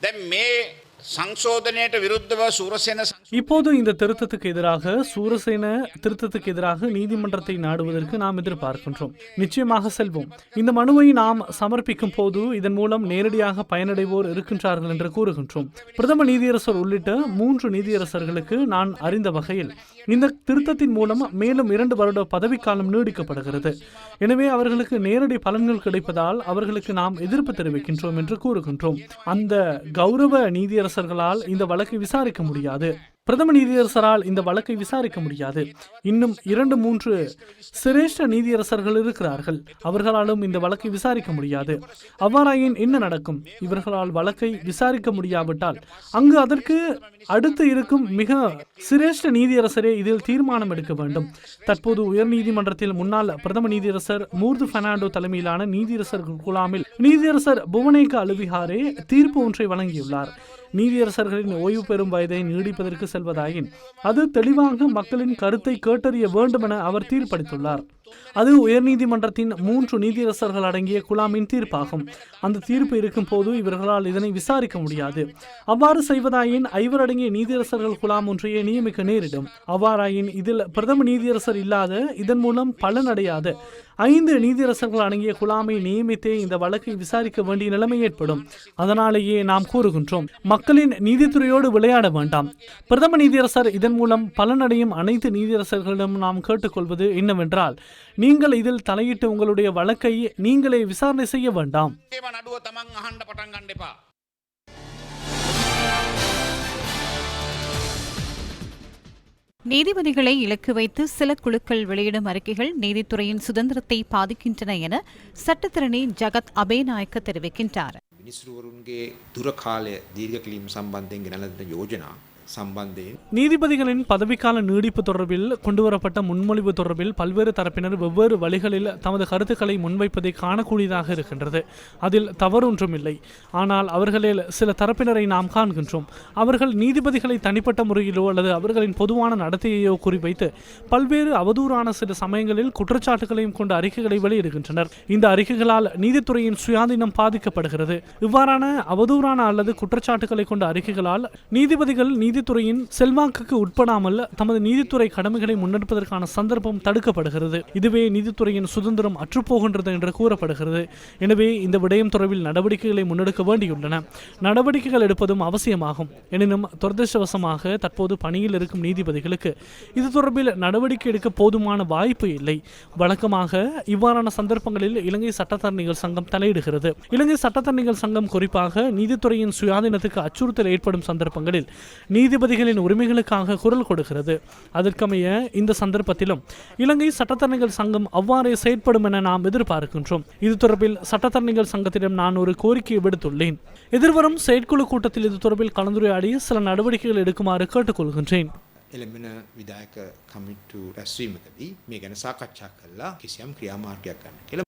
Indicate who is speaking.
Speaker 1: දැන් මේ සංශෝධනයට විරුද්ධව සූරසේන
Speaker 2: இப்போது இந்த திருத்தத்துக்கு எதிராக சூரசேன திருத்தத்துக்கு எதிராக நீதிமன்றத்தை நாடுவதற்கு நாம் எதிர்பார்க்கின்றோம். நிச்சயமாக செல்வோம். இந்த மனுவை நாம் சமர்ப்பிக்கும் போது இதன் மூலம் நேரடியாக பயனடைவோர் இருக்கின்றார்கள் என்று கூறுகின்றோம். பிரதம நீதியரசர் உள்ளிட்ட 3 நீதியரசர்களுக்கு நான் அறிந்த வகையில் இந்த திருத்தத்தின் மூலம் மேலும் 2 வருட பதவிக்காலம் நீடிக்கப்படுகிறது. எனவே அவர்களுக்கு நேரடி பலன்கள் கிடைப்பதால் அவர்களுக்கு நாம் எதிர்ப்பு தெரிவிக்கின்றோம் என்று கூறுகின்றோம். அந்த கௌரவ நீதியரசர்களால் இந்த வழக்கை விசாரிக்க முடியாது. பிரதம நீதியரசரால் இந்த வழக்கை விசாரிக்க முடியாது. இன்னும் 2-3 சிரேஷ்ட நீதியரசர்கள் இருக்கிறார்கள். அவர்களாலும் இந்த வழக்கை விசாரிக்க முடியாது. அவ்வாறாயின் என்ன நடக்கும்? இவர்களால் வழக்கை விசாரிக்க முடியாவிட்டால் அங்கு அதற்கு அடுத்து இருக்கும் மிக சிரேஷ்ட நீதியரசரே இதில் தீர்மானம் எடுக்க வேண்டும். தற்போது உயர் நீதிமன்றத்தில் முன்னாள் பிரதம நீதியரசர் மூர்து பெர்னாண்டோ தலைமையிலான நீதியரசர்கள் குழாமில் நீதியரசர் புவனேக அலுவிஹாரே தீர்ப்பு ஒன்றை வழங்கியுள்ளார். நீதியரசர்களின் ஓய்வு பெறும் வயதை நீடிப்பதற்கு செல்வதாயின் அது தெளிவாக மக்களின் கருத்தை கேட்டறிய வேண்டும் என அவர் தீர்ப்பளித்துள்ளார். அது உயர்நீதிமன்றத்தின் 3 நீதியரசர்கள் அடங்கிய குழாமின் தீர்ப்பாகும். அந்த தீர்ப்பு இருக்கும் போது இவர்களால் இதனை விசாரிக்க முடியாது. அவ்வாறு செய்வதாயின் 5 அடங்கிய நீதியரசர்கள் குழாம் ஒன்றையே நியமிக்க நேரிடும். அவ்வாறாயின் இதில் பிரதம நீதியரசர் இல்லாத, இதன் மூலம் பலனடையாத 5 நீதியரசர்கள் அடங்கிய குழாமை நியமித்தே இந்த வழக்கை விசாரிக்க வேண்டிய நிலைமை ஏற்படும். அதனாலேயே நாம் கூறுகின்றோம், மக்களின் நீதித்துறையோடு விளையாட வேண்டாம். பிரதம நீதியரசர் இதன் மூலம் பலனடையும் அனைத்து நீதியரசர்களிடம் நாம் கேட்டுக்கொள்வது என்னவென்றால், நீங்கள் இதில் தலையிட்டு உங்களுடைய வழக்கை நீங்களே விசாரணை செய்ய வேண்டாம்.
Speaker 3: நீதிபதிகளை இலக்கு வைத்து சில குழுக்கள் வெளியிடும் அறிக்கைகள் நீதித்துறையின் சுதந்திரத்தை பாதிக்கின்றன என சட்டத்திரணி ஜகத் அபேநாயக்க தெரிவிக்கின்றார்.
Speaker 4: මිනිස්රුවරුන්ගේ දුර කාලය දීර්ඝ කිරීම සම්බන්ධයෙන් ගෙනල්ලා දෙන යෝජනා சம்பந்தேன்
Speaker 2: நீதிபதிகளின் பதவிக்கால நீடிப்பு தொடர்பில் கொண்டுவரப்பட்ட முன்மொழிவு தொடர்பில் பல்வேறு தரப்பினர் வெவ்வேறு வழிகளில் தமது கருத்துக்களை முன்வைப்பதை காணக்கூடியதாக இருக்கின்றது. அதில் தவறொன்றும் இல்லை. ஆனால் அவர்களில் சில தரப்பினரை நாம் காண்கின்றோம். அவர்கள் நீதிபதிகளை தனிப்பட்ட முறையிலோ அல்லது அவர்களின் பொதுவான நடத்தையையோ குறிவைத்து பல்வேறு அவதூறான சில சமயங்களில் குற்றச்சாட்டுகளையும் கொண்ட அறிக்கைகளை வெளியிடுகின்றனர். இந்த அறிக்கைகளால் நீதித்துறையின் சுயாதீனம் பாதிக்கப்படுகிறது. இவ்வாறான அவதூறான அல்லது குற்றச்சாட்டுகளை கொண்ட அறிக்கைகளால் நீதிபதிகள் நீதித்துறையின் செல்வாக்குக்கு உட்படாமல் தமது நீதித்துறை கடமைகளை முன்னெடுப்பதற்கான சந்தர்ப்பம் தடுக்கப்படுகிறது. இதுவே நீதித்துறையின் சுதந்திரம் அற்றுப்போகின்றது என்று கூறப்படுகிறது. எனவே இந்த விடயம் தொடர்பில் நடவடிக்கைகளை முன்னெடுக்க வேண்டியுள்ளன. நடவடிக்கைகள் எடுப்பதும் அவசியமாகும். எனினும் துரதிருஷ்டவசமாக தற்போது பணியில் இருக்கும் நீதிபதிகளுக்கு இது தொடர்பில் நடவடிக்கை எடுக்க போதுமான வாய்ப்பு இல்லை. வழக்கமாக இவ்வாறான சந்தர்ப்பங்களில் இலங்கை சட்டத்தரணிகள் சங்கம் தலையிடுகிறது. இலங்கை சட்டத்தரணிகள் சங்கம் குறிப்பாக நீதித்துறையின் சுயாதீனத்துக்கு அச்சுறுத்தல் ஏற்படும் சந்தர்ப்பங்களில் நீதிபதிகளின் உரிமைகளுக்காக குரல் கொடுக்கிறது. அதற்கமைய இந்த சந்தர்ப்பத்திலும் இலங்கை சட்டத்தரணிகள் சங்கம் அவ்வாறே செயற்படும் என நாம் எதிர்பார்க்கின்றோம். இது தொடர்பில் சட்டத்தரணிகள் சங்கத்திடம் நான் ஒரு கோரிக்கையை விடுத்துள்ளேன். எதிர்வரும் செயற்குழு கூட்டத்தில் இது தொடர்பில் கலந்துரையாடி சில நடவடிக்கைகள் எடுக்குமாறு கேட்டுக்கொள்கின்றேன்.
Speaker 4: එළඹෙන විධායක කමිටු රැස්වීමකදී මේ ගැන සාකච්ඡා කළා කිසියම් ක්‍රියාමාර්ගයක් ගන්න කියලා